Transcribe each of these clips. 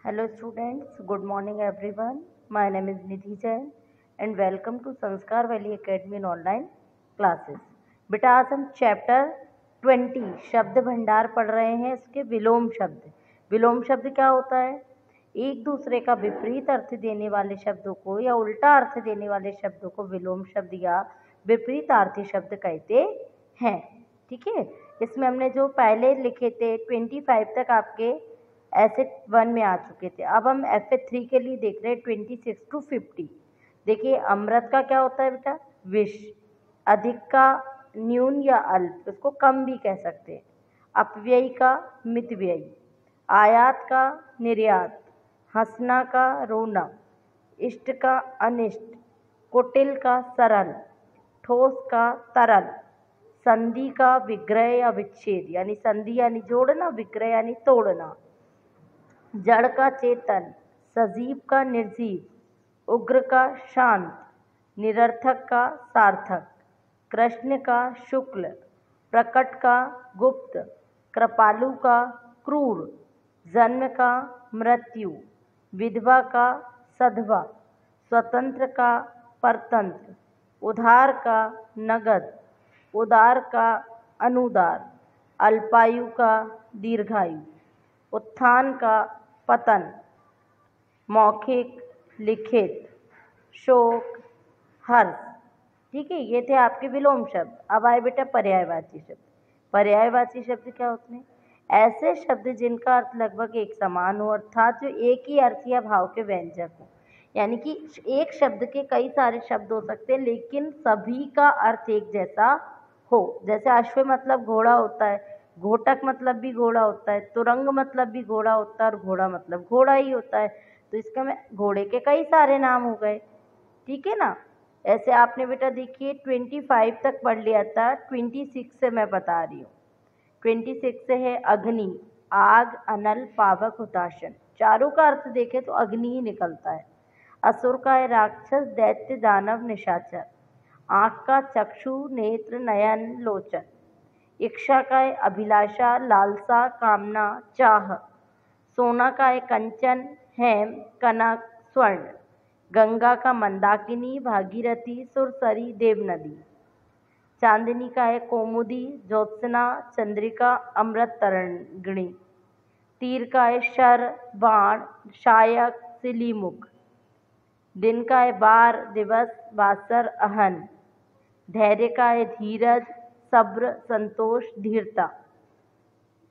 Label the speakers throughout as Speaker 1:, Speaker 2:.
Speaker 1: Hello students, good morning everyone. My name is Nidhi Jain and welcome to Sanskar Valley Academy in online classes. बेटा आज हम chapter 20 शब्द भंडार पढ़ रहे हैं। इसके विलोम शब्द। विलोम शब्द क्या होता है? एक दूसरे का विपरीत अर्थ देने वाले शब्दों को या उल्टा अर्थ देने वाले शब्दों को विलोम शब्द या विपरीतार्थी शब्द कहते हैं। ठीक है, इसमें हमने जो पहले लिखे थे 25 तक आपके एफ 1 में आ चुके थे। अब हम एफ 3 के लिए देख रहे हैं 26 to 50। देखिए, अमृत का क्या होता है बेटा? विष। अधिक का न्यून या अल्प, इसको कम भी कह सकते हैं। अपव्ययी का मितव्ययी। आयात का निर्यात। हंसना का रोना। इष्ट का अनिष्ट। कुटिल का सरल। ठोस का तरल। संधि का विग्रह या विच्छेद, यानी संधि यानी जोड़ना, विग्रह यानी तोड़ना। जड़ का चेतन। सजीव का निर्जीव। उग्र का शांत। निरर्थक का सार्थक। कृष्ण का शुक्ल। प्रकट का गुप्त। कृपालु का क्रूर। जन्म का मृत्यु। विधवा का सधवा। स्वतंत्र का परतंत्र। उधार का नगद। उदार का अनुदार। अल्पायु का दीर्घायु। उत्थान का पतन। मौखिक, लिखित, शोक, हर्ष। ठीक है, ये थे आपके विलोम शब्द। अब आए बेटा पर्यायवाची शब्द। पर्यायवाची शब्द क्या होते हैं? ऐसे शब्द जिनका अर्थ लगभग एक समान हो, अर्थात जो एक ही अर्थ या भाव के व्यंजक हो। यानी कि एक शब्द के कई सारे शब्द हो सकते हैं लेकिन सभी का अर्थ एक जैसा हो। जैसे अश्व मतलब घोड़ा होता है, घोटक मतलब भी घोड़ा होता है, तुरंग मतलब भी घोड़ा होता है और घोड़ा मतलब घोड़ा ही होता है। तो इसका में घोड़े के कई सारे नाम हो गए। ठीक है ना। ऐसे आपने बेटा देखिए 25 तक पढ़ लिया था, 26 से मैं बता रही हूँ। 26 से है अग्नि, आग, अनल, पावक, हुताशन। चारों का अर्थ देखें तो अग्नि ही निकलता है। असुर का है राक्षस, दैत्य, दानव, निशाचर। आँख का चक्षु, नेत्र, नयन, लोचन। इच्छा का है अभिलाषा, लालसा, कामना, चाह। सोना का है कंचन, हेम, कनक, स्वर्ण। गंगा का मंदाकिनी, भागीरथी, सुरसरी, देवनदी। चांदनी का है कौमुदी, ज्योत्सना, चंद्रिका, अमृत तरंगिणी। तीर का है शर, बाण, शायक, सिलीमुख। दिन का है बार, दिवस, वासर, अहन। धैर्य का है धीरज, सब्र, संतोष, धीरता।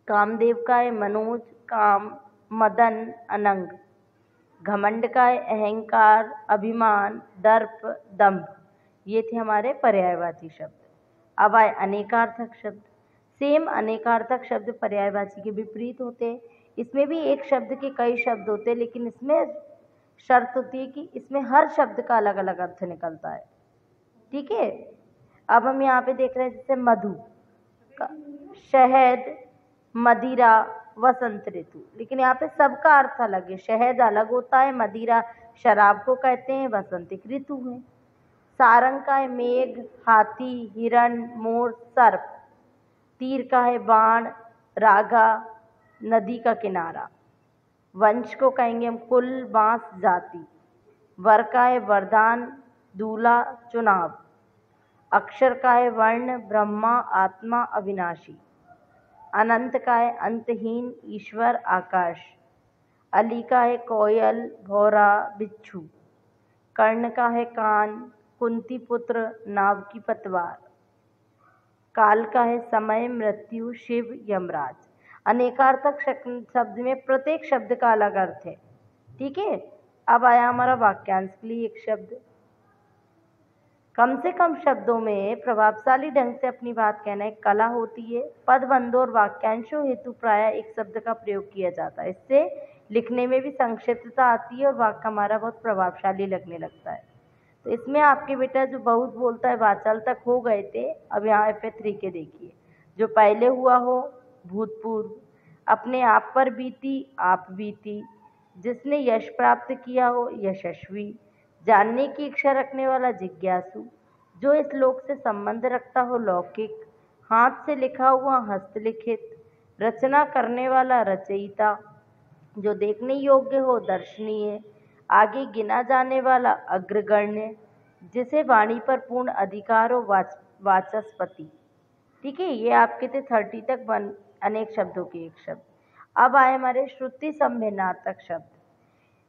Speaker 1: कामदेव का है मनोज, काम, मदन, अनंग। घमंड का है अहंकार, अभिमान, दर्प, दंभ। ये थे हमारे पर्यायवाची शब्द। अब आए अनेकार्थक शब्द। सेम अनेकार्थक शब्द पर्यायवाची के विपरीत होते हैं। इसमें भी एक शब्द के कई शब्द होते हैं लेकिन इसमें शर्त होती है कि इसमें हर शब्द का अलग अलग अर्थ निकलता है। ठीक है, अब हम यहाँ पे देख रहे हैं जैसे मधु, शहद, मदिरा, वसंत ऋतु। लेकिन यहाँ पे सबका अर्थ अलग है। शहद अलग होता है, मदिरा शराब को कहते हैं, वसंतिक ऋतु है। सारंग का है मेघ, हाथी, हिरण, मोर, सर्प। तीर का है बाण, रागा, नदी का किनारा। वंश को कहेंगे हम कुल, बांस, जाति। वर का है वरदान, दूल्हा, चुनाव। अक्षर का है वर्ण, ब्रह्मा, आत्मा, अविनाशी। अनंत का है अंतहीन, ईश्वर, आकाश। अली का है कोयल, भौरा, बिच्छू। कर्ण का है कान, कुंती पुत्र, नाव की पतवार। काल का है समय, मृत्यु, शिव, यमराज। अनेकार्थक शब्द में प्रत्येक शब्द का अलग अर्थ है। ठीक है, अब आया हमारा वाक्यांश के लिए एक शब्द। कम से कम शब्दों में प्रभावशाली ढंग से अपनी बात कहना एक कला होती है। पदबंधों और वाक्यांशों हेतु प्रायः एक शब्द का प्रयोग किया जाता है। इससे लिखने में भी संक्षिप्तता आती है और वाक्य हमारा बहुत प्रभावशाली लगने लगता है। तो इसमें आपके बेटा जो बहुत बोलता है वाचाल तक हो गए थे। अब यहाँ F3 के देखिए। जो पहले हुआ हो, भूतपूर्व। अपने आप पर बीती, आप बीती। जिसने यश प्राप्त किया हो, यशस्वी। जानने की इच्छा रखने वाला, जिज्ञासु। जो इस लोक से संबंध रखता हो, लौकिक। हाथ से लिखा हुआ, हस्तलिखित। रचना करने वाला, रचयिता। जो देखने योग्य हो दर्शनीय, आगे गिना जाने वाला अग्रगण्य, जिसे वाणी पर पूर्ण अधिकार हो वाचस्पति। ठीक है, ये आपके थे 30 तक अनेक शब्दों के एक शब्द। अब आए हमारे श्रुति संभिन्नार्थक शब्द।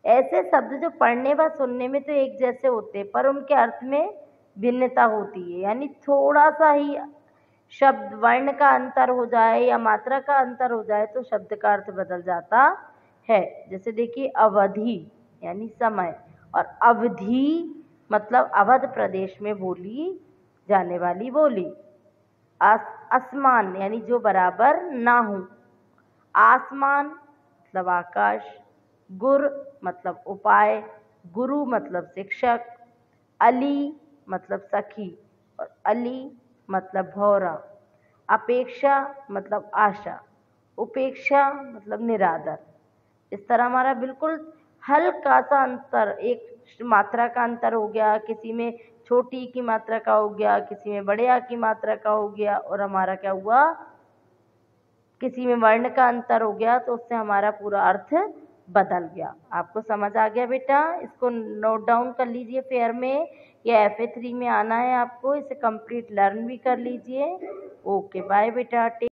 Speaker 1: ऐसे शब्द जो पढ़ने व सुनने में तो एक जैसे होते हैं पर उनके अर्थ में भिन्नता होती है, यानी थोड़ा सा ही शब्द वर्ण का अंतर हो जाए या मात्रा का अंतर हो जाए तो शब्द का अर्थ बदल जाता है। जैसे देखिए अवधि यानी समय, और अवधि मतलब अवध प्रदेश में बोली जाने वाली बोली। असमान यानी जो बराबर ना हो। आसमान मतलब आकाश। गुर मतलब उपाय। गुरु मतलब शिक्षक। अली मतलब सखी, और अली मतलब भौरा। अपेक्षा मतलब आशा। उपेक्षा मतलब निरादर। इस तरह हमारा बिल्कुल हल्का सा अंतर, एक मात्रा का अंतर हो गया, किसी में छोटी की मात्रा का हो गया, किसी में बड़े आ की मात्रा का हो गया, और हमारा क्या हुआ, किसी में वर्ण का अंतर हो गया, तो उससे हमारा पूरा अर्थ बदल गया। आपको समझ आ गया बेटा? इसको नोट डाउन कर लीजिए फेयर में, या FA3 में आना है आपको, इसे कंप्लीट लर्न भी कर लीजिए। ओके बाय बेटा।